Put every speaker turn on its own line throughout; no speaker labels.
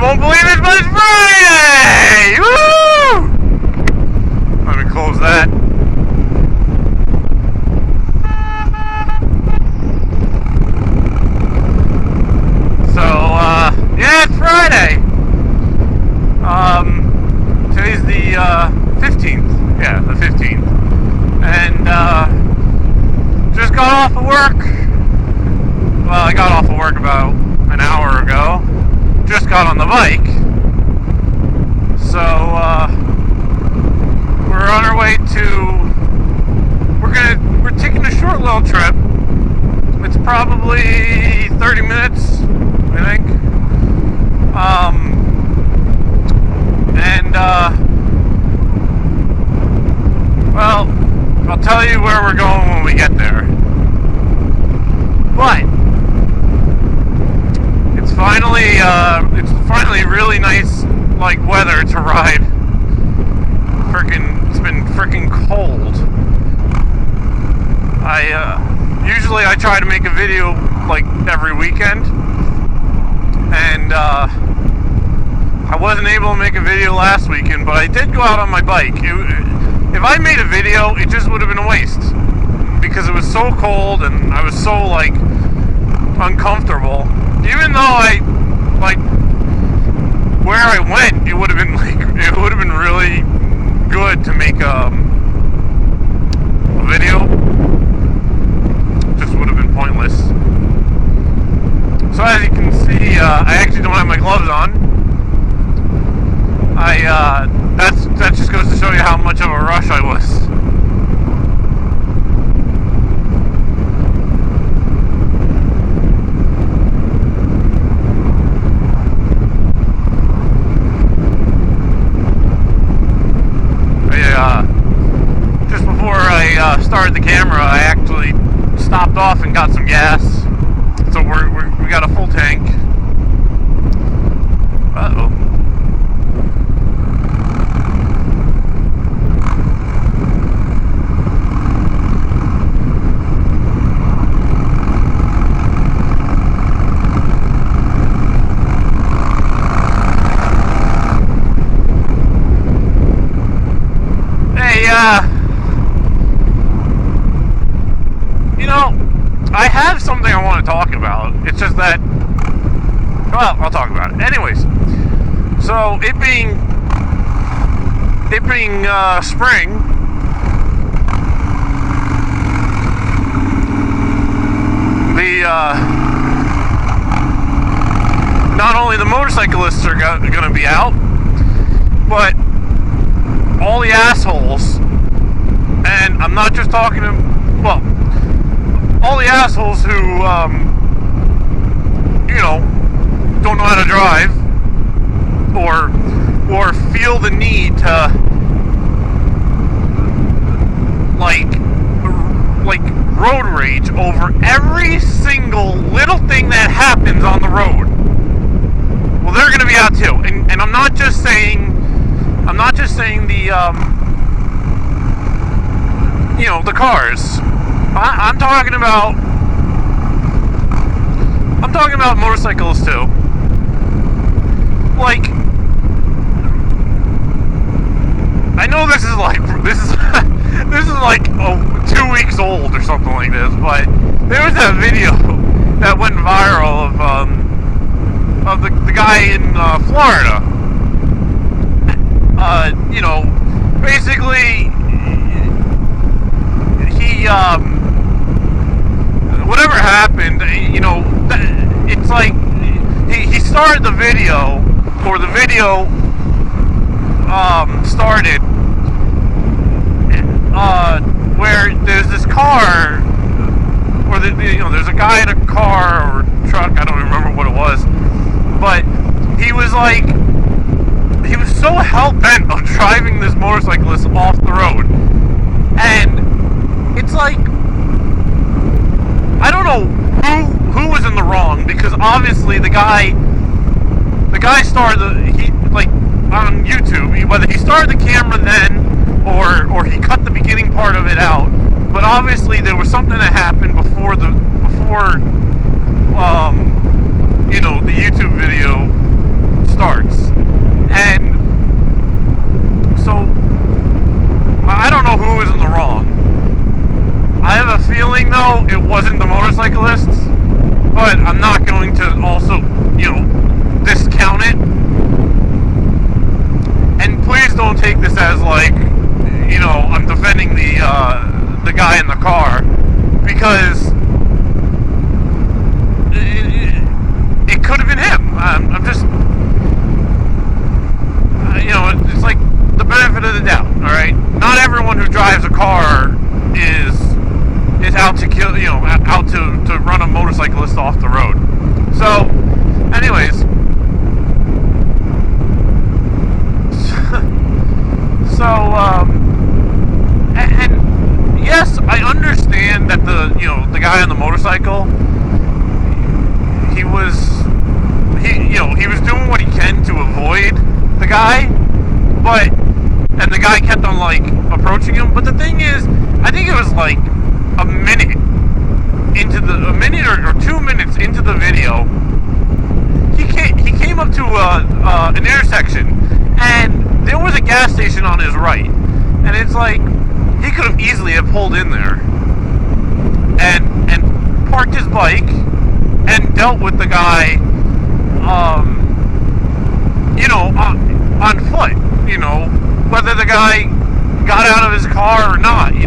won't believe it, but it's Friday! Woo! Let me close that. So, yeah, it's Friday. Today's the 15th. Yeah, the 15th. And just got off of work. Well, I got off of work about an hour ago. Just got on the bike. So we're on our way to. We're taking a short little trip. It's probably 30 minutes, I think. Well, I'll tell you where we're going when we get there. But it's finally really nice, like, weather to ride. It's been freaking cold. Usually I try to make a video like every weekend, and I wasn't able to make a video last weekend, but I did go out on my bike. If I made a video, it just would have been a waste, because it was so cold and I was so, like, uncomfortable. Even though where I went, it would have been really good to make a video. Just would have been pointless. So as you can see, I actually don't have my gloves on. That just goes to show you how much of a rush I was. Just before I started the camera, I actually stopped off and got some gas. So we got a full tank. Uh-oh. You know, I have something I want to talk about. It's just that, well, I'll talk about it. Anyways, so it being spring, not only the motorcyclists are going to be out, but all the assholes, and I'm not just talking to, well, all the assholes who, don't know how to drive, or feel the need to, like road rage over every single little thing that happens on the road. Well, they're gonna be out too, and I'm not just saying the, the cars. I'm talking about motorcycles too. Like, I know this is like 2 weeks old or something like this, but there was that video that went viral of the guy in Florida. Basically, he whatever happened, it's like he started the video, or the video started where there's this car, or there's a guy in a car or truck, I don't remember what it was, but he was so hell-bent on driving this motorcyclist off the road, and it's like, I don't know who was in the wrong, because obviously the guy started on YouTube, whether he started the camera then or he cut the beginning part of it out, but obviously there was something that happened before the YouTube video carts. And so, I don't know who was in the wrong. I have a feeling, though, it wasn't the motorcyclists, but I'm not going to also, discount it. And please don't take this as, like, I'm defending the guy in the car, because it could have been him. I'm just, it's like the benefit of the doubt, alright? Not everyone who drives a car is out to kill, out to run a motorcyclist off the road. So, anyways, and yes, I understand that the guy on the motorcycle, he was doing what he can to avoid the guy, and the guy kept on, like, approaching him. But the thing is, I think it was like a minute or 2 minutes into the video, he came up to an intersection, and there was a gas station on his right, and it's like he could have easily have pulled in there and parked his bike and dealt with the guy, on foot. Whether the guy got out of his car or not, he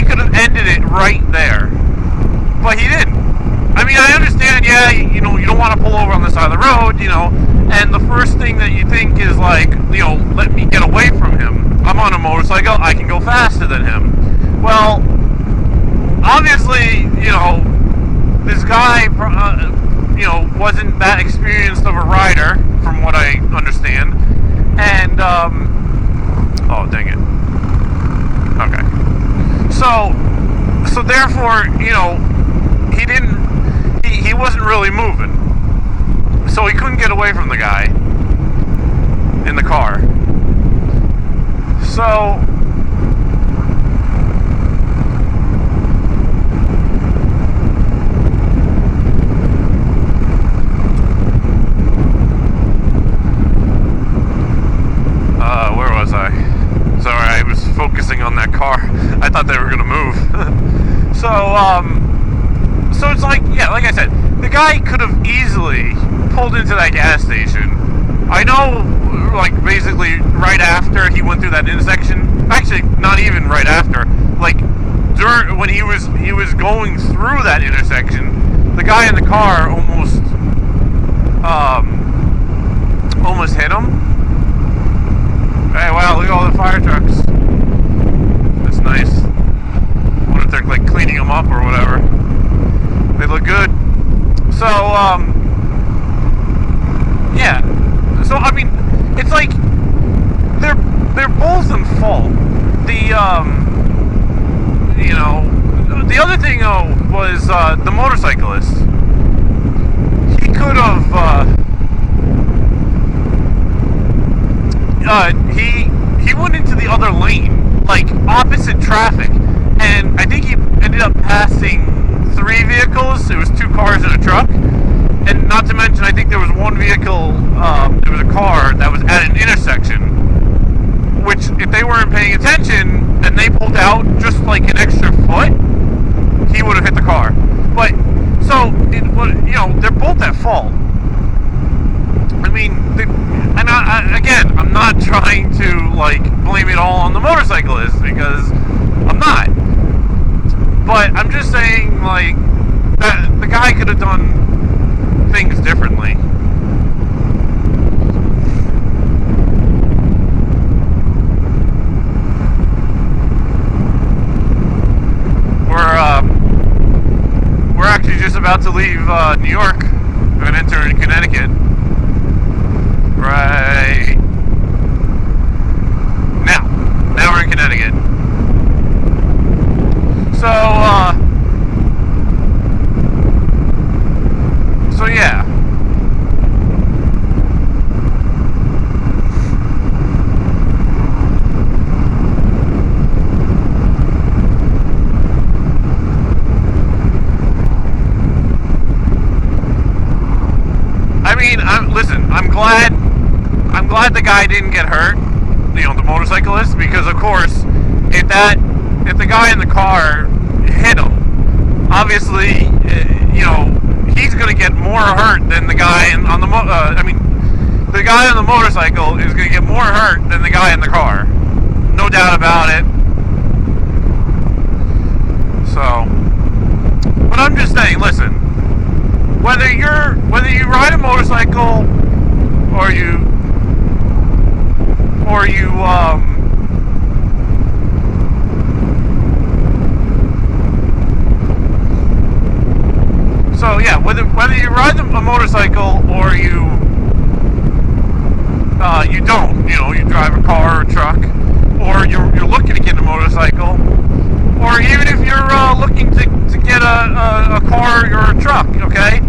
could have ended it right there, but he didn't. I mean, I understand, yeah, you don't want to pull over on the side of the road, and the first thing that you think is like, let me get away from him. I'm on a motorcycle, I can go faster than him. Well, obviously, this guy, wasn't that experienced of a rider, from what I understand, and, oh, dang it. Okay. So therefore, he wasn't really moving. So he couldn't get away from the guy in the car. So, where was I? Sorry, I was focusing on that car. I thought they were gonna move. So it's like, yeah, like I said, the guy could have easily pulled into that gas station. I know, like, basically right after he went through that intersection. Actually, not even right after. Like, when he was going through that intersection, the guy in the car almost hit him. Hey, wow, look at all the fire trucks. That's nice. I wonder if they're, like, cleaning them up or whatever. They look good. So, yeah. So, I mean, it's like, they're both in fault. The other thing, was, the motorcyclist. He could have, he went into the other lane, like, opposite traffic, and I think he ended up passing 3 vehicles. It was 2 cars and a truck, and not to mention, I think there was one vehicle, there was a car that was at an intersection, which, if they weren't paying attention, and they pulled out just like an extra foot, he would have hit the car. But, so, they're both at fault. I mean, and again, I'm not trying to, like, blame it all on the motorcyclist, because I'm not. But I'm just saying, like, that the guy could have done things differently. We're actually just about to leave New York and enter in Connecticut. Right now we're in Connecticut. So yeah. I mean, listen, I'm glad I'm glad the guy didn't get hurt, the motorcyclist, because of course, if the guy in the car hit him, obviously, he's going to get more hurt than the guy on the the guy on the motorcycle is going to get more hurt than the guy in the car. No doubt about it. So, but I'm just saying, listen, whether you ride a motorcycle or you so yeah, whether you ride a motorcycle or you don't, you drive a car or a truck, or you're looking to get a motorcycle, or even if you're looking to get a car or a truck, okay?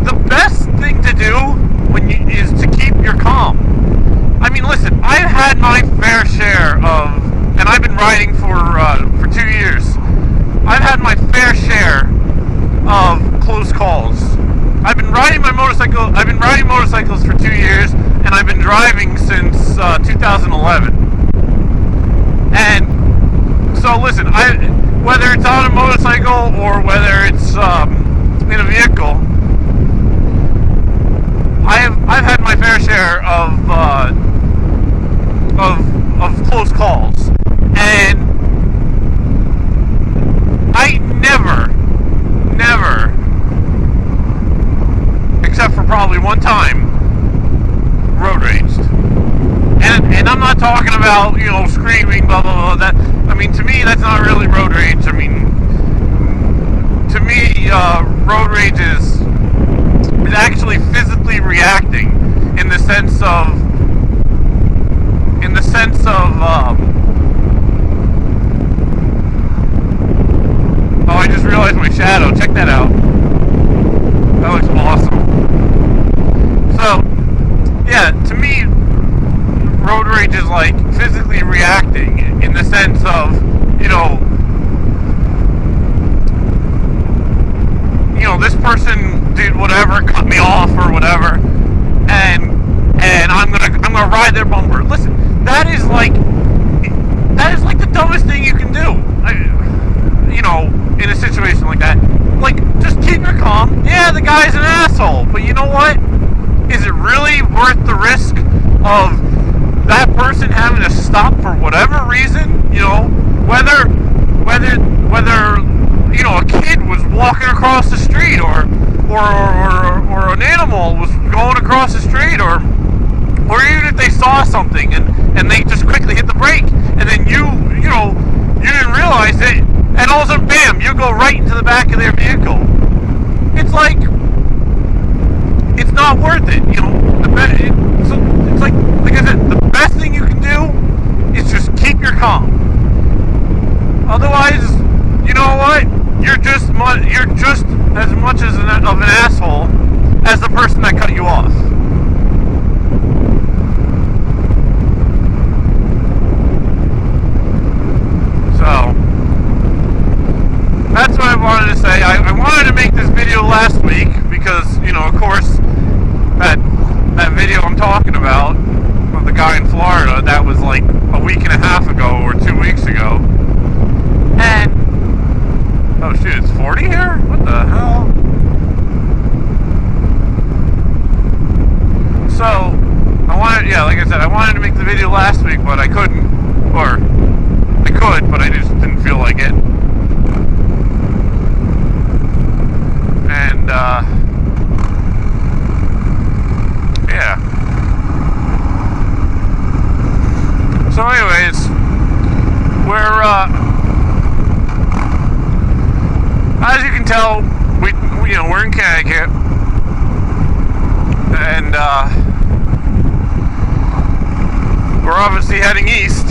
The best thing to do is to keep your calm. I mean, listen, I've had my fair share of, and I've been riding for 2 years. I've had my fair share of close calls. I've been riding motorcycles for 2 years, and I've been driving since 2011. And so, listen, whether it's on a motorcycle or whether it's in a vehicle, I've had my fair share of close calls, and I never, except for probably one time, road raged. And I'm not talking about, screaming, blah, blah, blah. That, to me, that's not really road rage. To me, road rage is actually physically reacting in the sense of, oh, I just realized my shadow. Check that out. That looks awesome. So, yeah, to me, road rage is like physically reacting in the sense of, this person did whatever, cut me off or whatever, and I'm gonna ride their bumper. Listen, that is like the dumbest thing you can do. In a situation like that, like, just keep your calm. Yeah, the guy's an asshole, but you know what? Is it really worth the risk of that person having to stop for whatever reason? Whether a kid was walking across the street, or an animal was going across the street, or even if they saw something and they just quickly hit the brake, and then you didn't realize it, and all of a sudden, bam, you go right into the back of their vehicle. It's like, it's not worth it. It's like I said, the best thing you can do is just keep your calm. Otherwise, you know what? You're just as much of an asshole as the person that cut you off. So, that's what I wanted to say. I wanted to make this video last week because, of course, that video I'm talking about of the guy in Florida, that was like a week and a half ago or 2 weeks ago. And, oh shit, it's 40 here? What the hell? So, like I said, I wanted to make the video last week, but I couldn't. Or, I could, but I just didn't feel like it. And, yeah. So anyways, we're, as you can tell, we're in Connecticut, and, we're obviously heading east,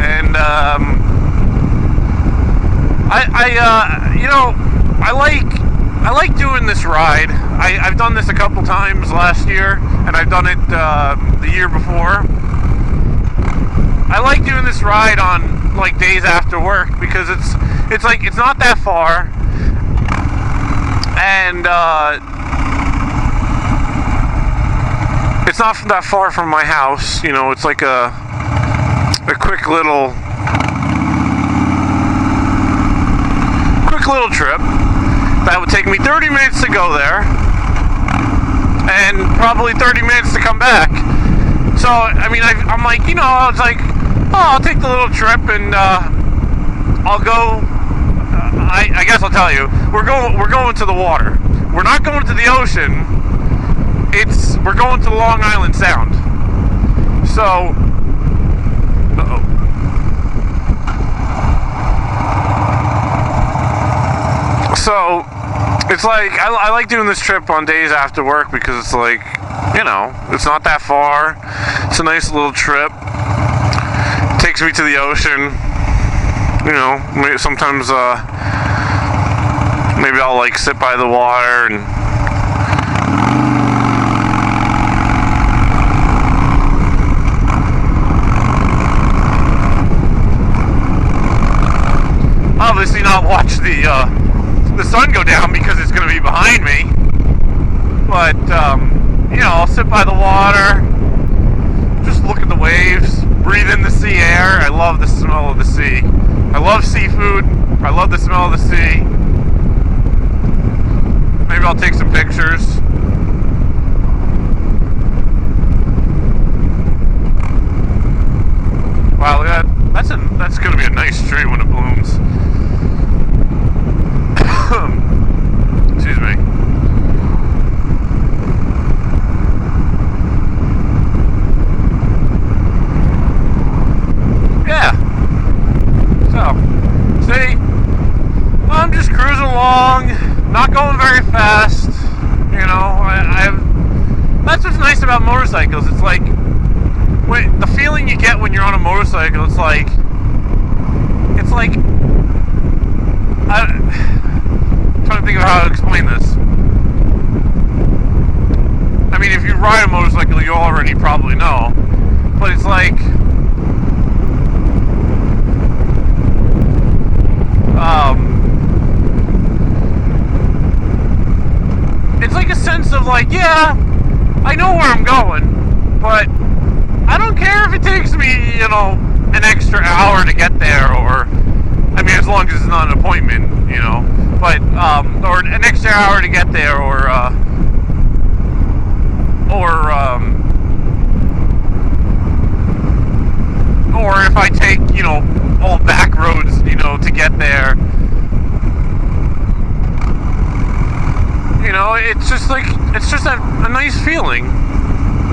and, I like doing this ride. I've done this a couple times last year, and I've done it the year before. I like doing this ride on like days after work because it's not that far, and it's not that far from my house. You know, it's like a quick little trip that would take me 30 minutes to go there and probably 30 minutes to come back. So I mean, I'm like, you know, I was like, oh, I'll take the little trip and I'll go. I guess I'll tell you, we're going to the water. We're not going to the ocean. We're going to Long Island Sound. So, So, it's like, I like doing this trip on days after work because it's like, you know, it's not that far. It's a nice little trip. It takes me to the ocean. You know, sometimes, maybe I'll like sit by the water and obviously not watch the sun go down because it's going to be behind me, but you know, I'll sit by the water, just look at the waves, breathe in the sea air. I love the smell of the sea. I love seafood. I love the smell of the sea. Maybe I'll take some pictures. Wow, that's going to be a nice tree when it blooms. Excuse me. Yeah. So, see, I'm just cruising along, not going very fast. You know, that's what's nice about motorcycles. It's like, the feeling you get when you're on a motorcycle, it's like I'm trying to think of how to explain this. I mean, if you ride a motorcycle, you already probably know, but it's like, it's like a sense of like, yeah, I know where I'm going, but I don't care if it takes me, you know, an extra hour to get there, or, I mean, as long as it's not an appointment, you know, but, or an extra hour to get there, or if I take, you know, all back roads, you know, to get there. You know, it's just like, it's just a nice feeling.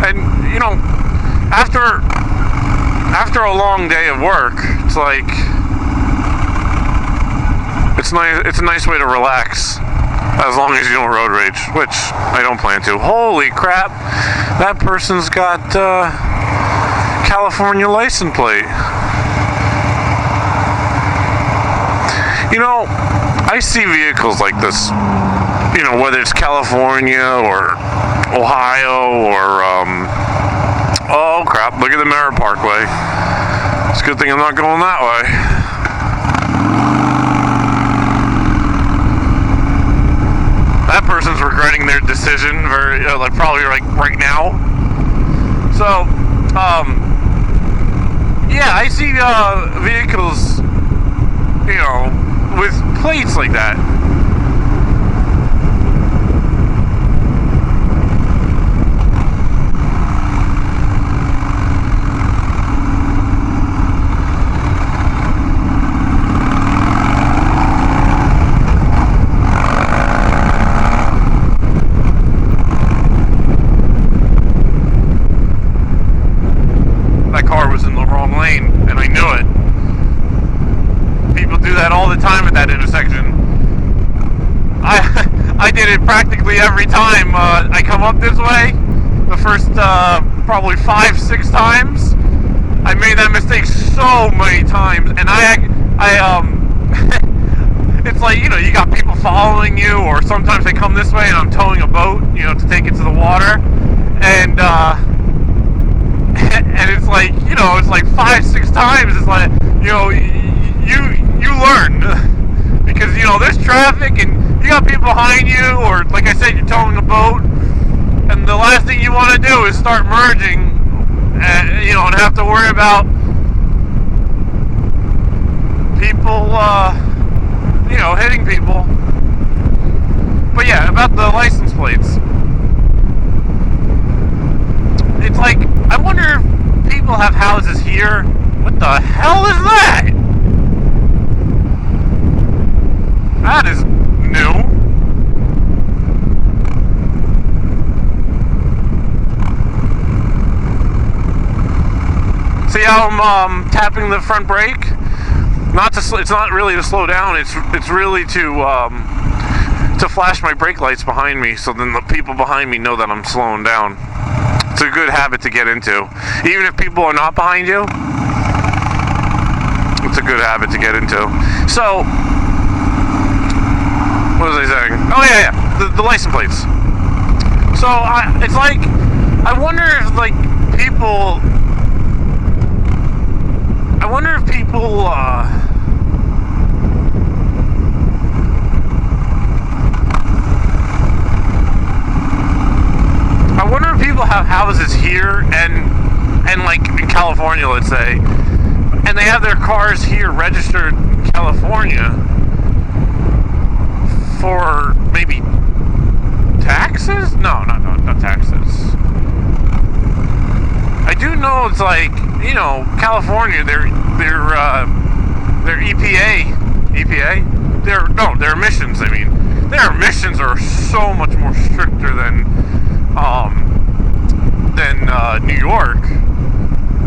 And, you know, after a long day of work, it's like, it's nice. It's a nice way to relax, as long as you don't road rage, which I don't plan to. Holy crap! That person's got California license plate. You know, I see vehicles like this. You know, whether it's California or Ohio or oh crap! Look at the Merritt Parkway. It's a good thing I'm not going that way. That person's regretting their decision very, like, probably like right now. So, yeah, I see vehicles, you know, with plates like that. I did it practically every time I come up this way. The first probably 5-6 times, I made that mistake so many times, and it's like, you know, you got people following you, or sometimes they come this way and I'm towing a boat, you know, to take it to the water, and and it's like, you know, it's like 5-6 times. It's like, you know, you learn because, you know, there's traffic and you got people behind you, or like I said, you're towing a boat, And the last thing you want to do is start merging, and, you know, and have to worry about people, you know, hitting people. But yeah, about the license plates. It's like, I wonder if people have houses here. What the hell is that? That is new. See how I'm tapping the front brake? It's not really to slow down. It's really to flash my brake lights behind me, so then the people behind me know that I'm slowing down. It's a good habit to get into, even if people are not behind you. It's a good habit to get into. So, what was I saying? Oh yeah, the license plates. So it's like, I wonder if like people. I wonder if people, have houses here and like in California, let's say, and they have their cars here registered in California for maybe taxes? No, not taxes. I do know it's like, you know, California, their EPA, their emissions. I mean, their emissions are so much more stricter than New York.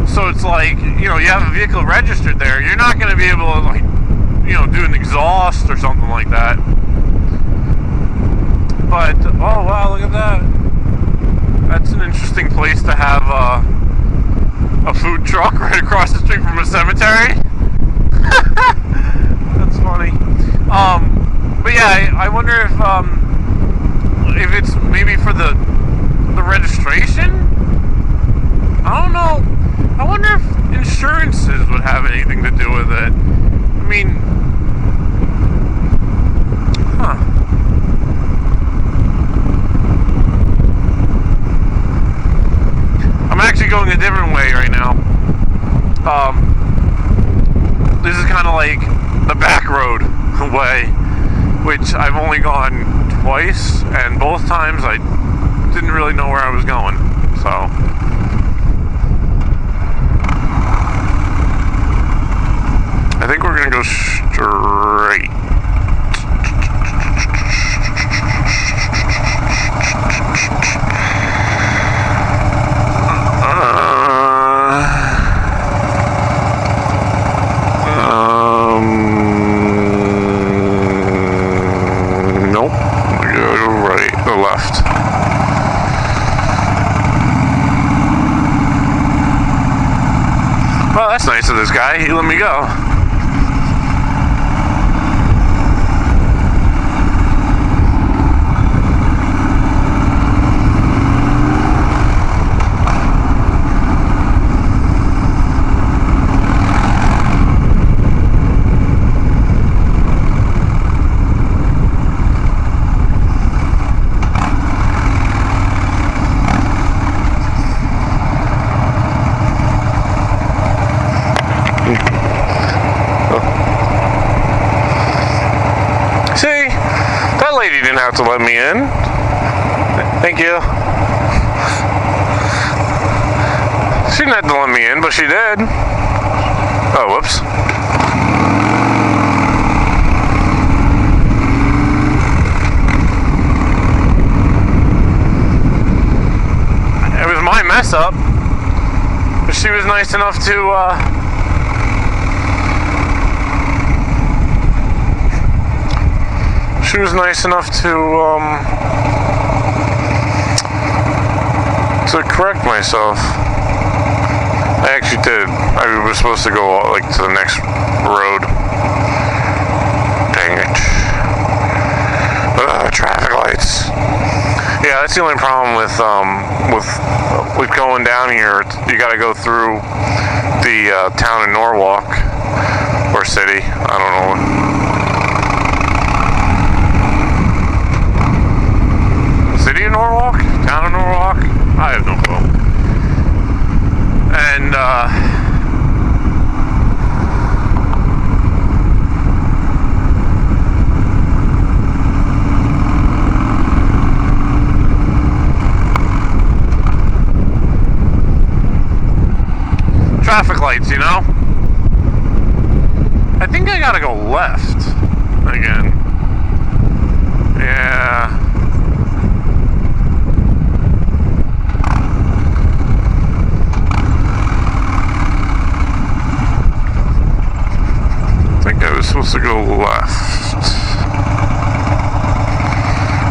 So it's like, you know, you have a vehicle registered there, you're not going to be able to, like, you know, do an exhaust or something like that. But oh wow, look at that. That's an interesting place to have a food truck right across the street from a cemetery. That's funny. But yeah, I wonder if it's maybe for the registration. I don't know. I wonder if insurances would have anything to do with it. I mean, huh. I'm actually going a different way right now. This is kind of like the back road way, which I've only gone twice, and both times I didn't really know where I was going, so. I think we're gonna go straight. Nope. We go right, or left. Well, that's nice of this guy. He let me go. See, that lady didn't have to let me in. Thank you. She didn't have to let me in, but she did. Oh, whoops. It was my mess up, but she was nice enough to, she was nice enough to correct myself. I actually did. I was supposed to go like to the next road. Dang it. Traffic lights. Yeah, that's the only problem with going down here. You got to go through the town of Norwalk or city. I don't know. City of Norwalk? Town of Norwalk? traffic lights, you know? I think I gotta go left again. Yeah. I think I was supposed to go left.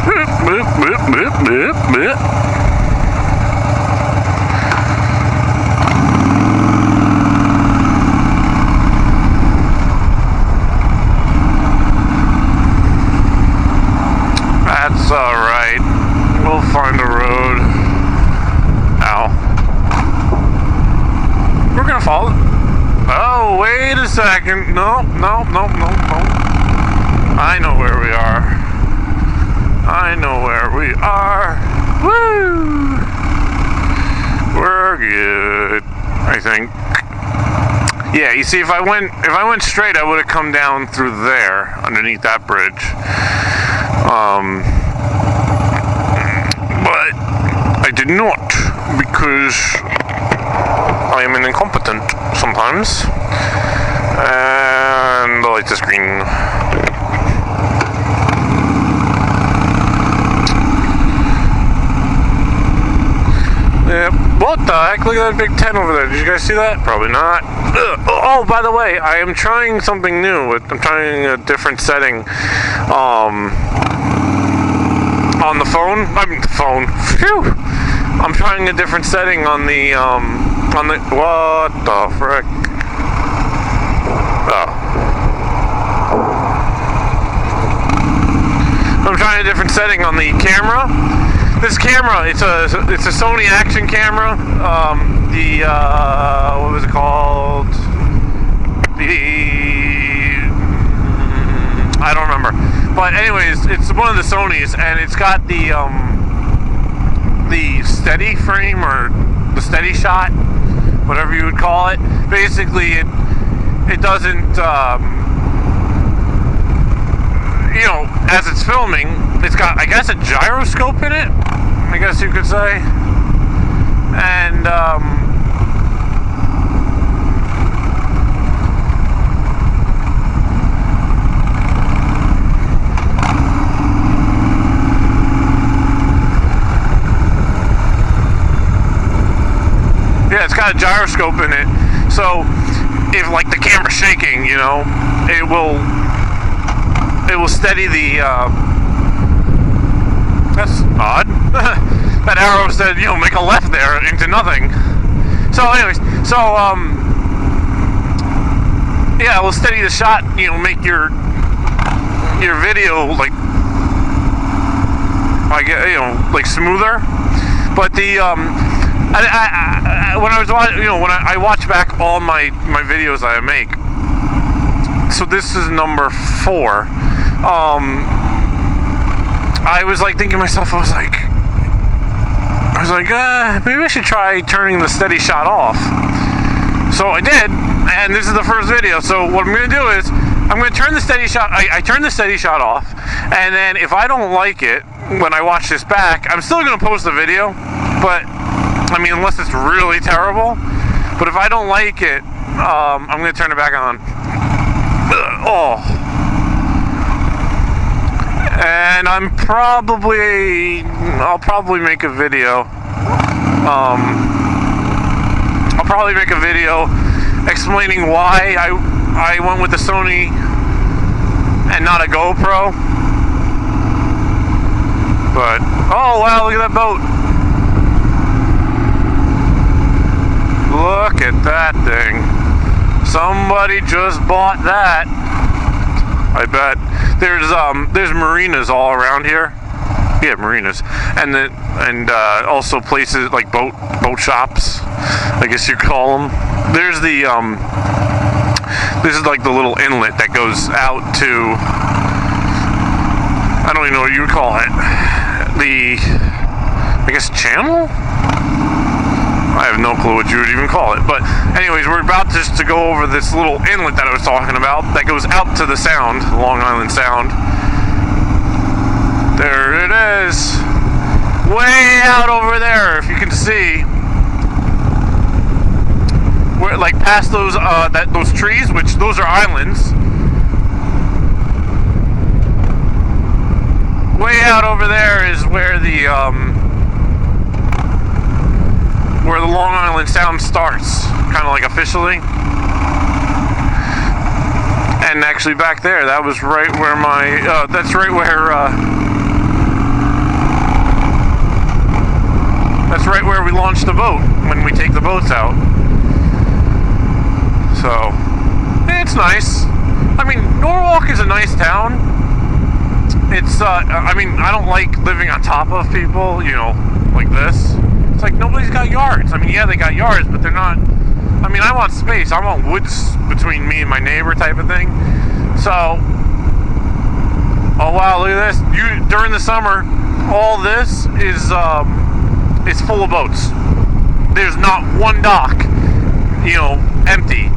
Boop, boop, boop, boop, boop. That's alright. We'll find a road. Ow. We're gonna follow. Oh, wait a second. No. I know where we are. Woo! We're good, I think. Yeah, you see, if I went straight, I would have come down through there, underneath that bridge. But I did not, because I am an incompetent sometimes. And the light is green. Yep. What the heck? Look at that big tent over there. Did you guys see that? Probably not. Ugh. Oh, by the way, I am trying something new. I'm trying a different setting. On the phone. Phew. I'm trying a different setting on the what the frick? Oh. I'm trying a different setting on the camera. This camera, it's a Sony action camera. What was it called? I don't remember. But anyways, it's one of the Sonys, and it's got the steady frame, or the steady shot, whatever you would call it. Basically, it doesn't, you know, as it's filming, it's got, I guess, a gyroscope in it, I guess you could say. And yeah, it's got a gyroscope in it. So if like the camera's shaking, you know, it will steady the that's odd. That arrow said, you know, make a left there into nothing. So anyways, yeah, it will steady the shot, you know, make your video like you know, like smoother. But the when I was watching, you know, when I watch back all my videos I make, so this is number 4. I was like thinking to myself, I was like, maybe I should try turning the steady shot off. So I did, and this is the first video. So what I'm gonna do is, I'm gonna turn the steady shot. I turn the steady shot off, and then if I don't like it when I watch this back, I'm still gonna post the video. But I mean, unless it's really terrible. But if I don't like it, I'm gonna turn it back on. Oh. And I'll probably make a video. I'll probably make a video explaining why I went with the Sony and not a GoPro. But oh wow, look at that boat! Look at that thing. Somebody just bought that. I bet. There's marinas all around here. Yeah, marinas, and also places like boat shops, I guess you call them. There's the this is like the little inlet that goes out to, I don't even know what you would call it. I guess channel? I have no clue what you would even call it. But anyways, we're about just to go over this little inlet that I was talking about that goes out to the Sound, Long Island Sound. There it is. Way out over there, if you can see. where, like past those those trees, which those are islands. Way out over there is where the Long Island Sound starts, kind of like officially. And actually back there, that was right where my that's right where we launch the boat when we take the boats out. So it's nice. I mean, Norwalk is a nice town. It's, I mean, I don't like living on top of people, you know, like this. It's like nobody's got yards. I mean, yeah, they got yards, but they're not, I mean, I want space. I want woods between me and my neighbor type of thing. So, oh wow, look at this. During the summer, all this is full of boats. There's not one dock, you know, empty.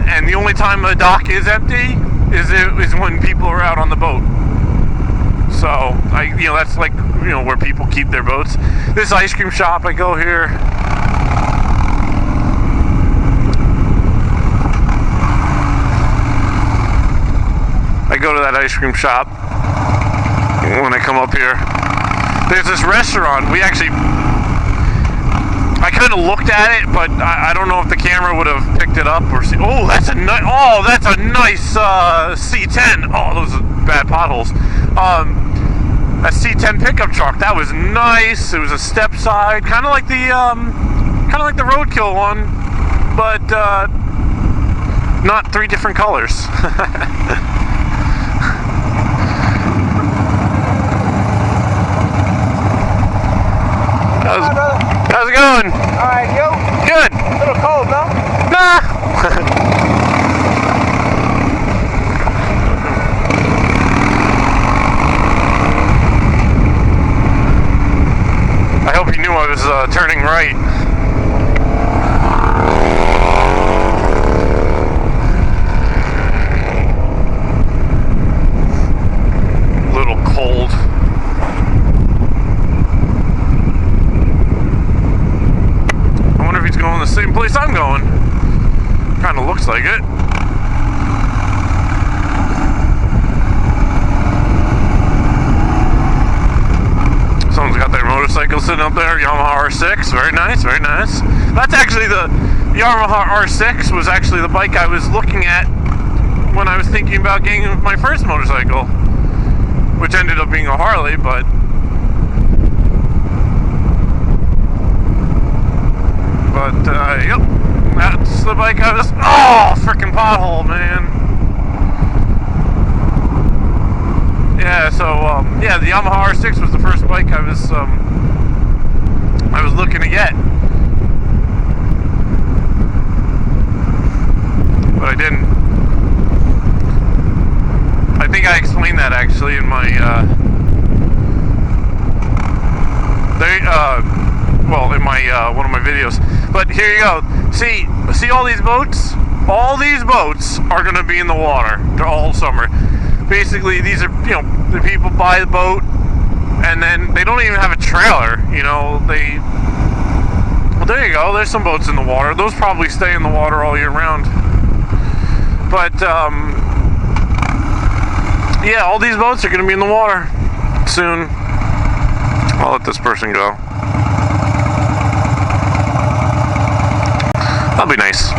And the only time a dock is empty is when people are out on the boat. So, you know, that's like, you know, where people keep their boats. This ice cream shop, I go here. I go to that ice cream shop when I come up here. There's this restaurant. I kind of looked at it, but I don't know if the camera would have picked it up or see. Oh, that's a nice C10. Oh, those are bad potholes. A C10 pickup truck. That was nice. It was a step side, kind of like the Roadkill one, but not three different colors. How's it going?
Alright, you?
Good.
A little cold, no?
Nah. I hope you knew I was turning right. A little cold. I wonder if he's going the same place I'm going. Kind of looks like it. Someone's got their motorcycle sitting up there, Yamaha R6, very nice, very nice. That's actually the Yamaha R6 was actually the bike I was looking at when I was thinking about getting my first motorcycle, which ended up being a Harley, but yep, that's the bike I was, oh, freaking pothole, man. Yeah, so, yeah, the Yamaha R6 was the first bike I was looking to get. But I didn't. I think I explained that actually in my, in my, one of my videos. But here you go. See all these boats? All these boats are going to be in the water all summer. Basically, these are, you know, the people buy the boat, and then they don't even have a trailer, you know, well, there you go, there's some boats in the water. Those probably stay in the water all year round. But, yeah, all these boats are going to be in the water soon. I'll let this person go. That'll be nice.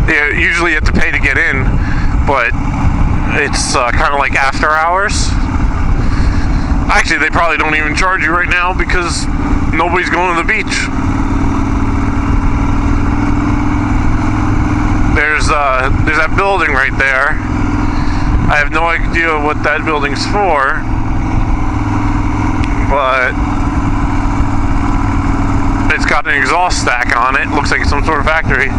Yeah, usually you have to pay to get in, but it's kind of like after hours. Actually, they probably don't even charge you right now because nobody's going to the beach. There's that building right there. I have no idea what that building's for, but it's got an exhaust stack on it. Looks like it's some sort of factory.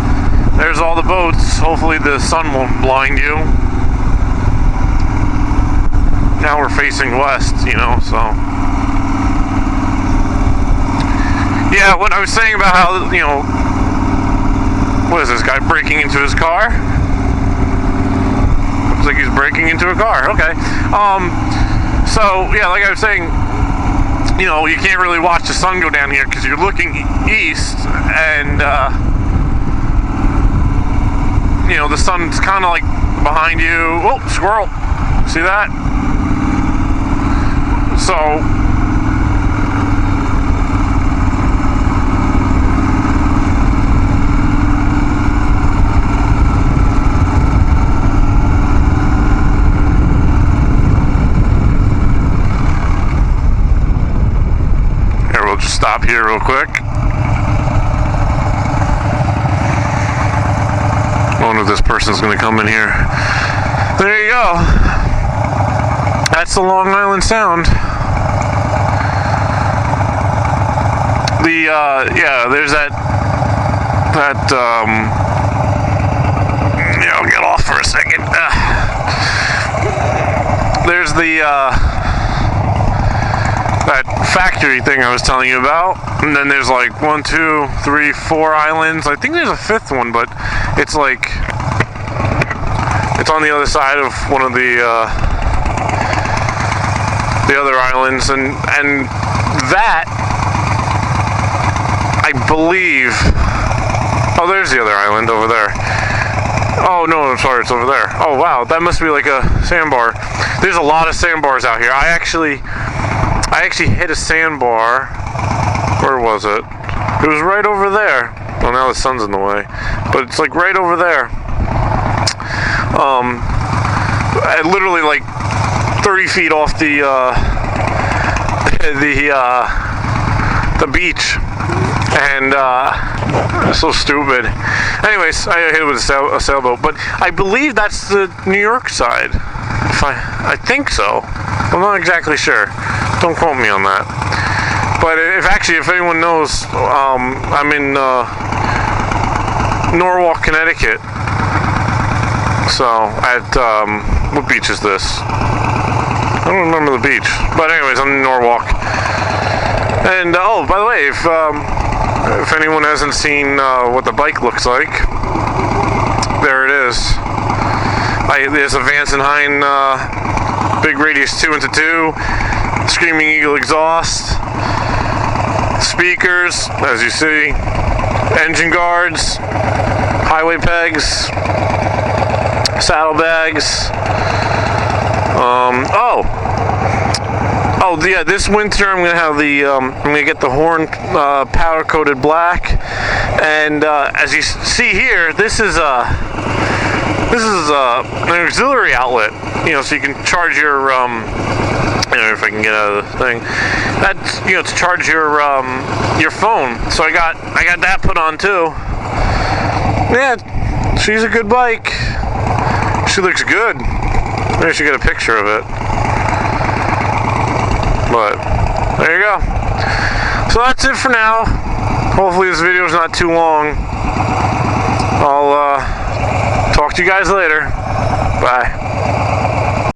There's all the boats. Hopefully the sun won't blind you. Now we're facing west, you know, so. Yeah, what I was saying about how, you know, what is this guy breaking into his car? Looks like he's breaking into a car, okay. So, yeah, like I was saying, you know, you can't really watch the sun go down here because you're looking east, and you know, the sun's kind of like behind you. Oh, squirrel! See that? So here, we'll just stop here real quick. I wonder if this person's going to come in here. There you go. That's the Long Island Sound. Yeah, there's that, yeah, I'll get off for a second. There's that factory thing I was telling you about, and then there's like 1, 2, 3, 4 islands. I think there's a 5th one, but it's like, it's on the other side of one of the other islands, and that, I believe, oh, there's the other island over there. Oh no, I'm sorry, it's over there. Oh wow, that must be like a sandbar. There's a lot of sandbars out here. I actually hit a sandbar. Where was it? It was right over there. Well, now the sun's in the way, but it's like right over there. Literally like 30 feet off the beach, and so stupid. Anyways, I hit it with a sailboat, but I believe that's the New York side. I think so. I'm not exactly sure. Don't quote me on that. But if anyone knows, I'm in Norwalk, Connecticut. So at what beach is this? I don't remember the beach. But anyways, I'm in Norwalk. And oh, by the way, if anyone hasn't seen what the bike looks like, there it is. There's a Vance & Hine big radius 2 into 2, Screaming Eagle exhaust, speakers, as you see, engine guards, highway pegs, saddlebags. Oh yeah, this winter I'm gonna have I'm gonna get the horn powder coated black, and as you see here, this is an auxiliary outlet, you know, so you can charge your if I can get out of the thing, that's, you know, to charge your phone. So I got that put on too. Yeah, she's a good bike. She looks good. Maybe I should get a picture of it. But there you go. So that's it for now. Hopefully this video is not too long. I'll talk to you guys later. Bye.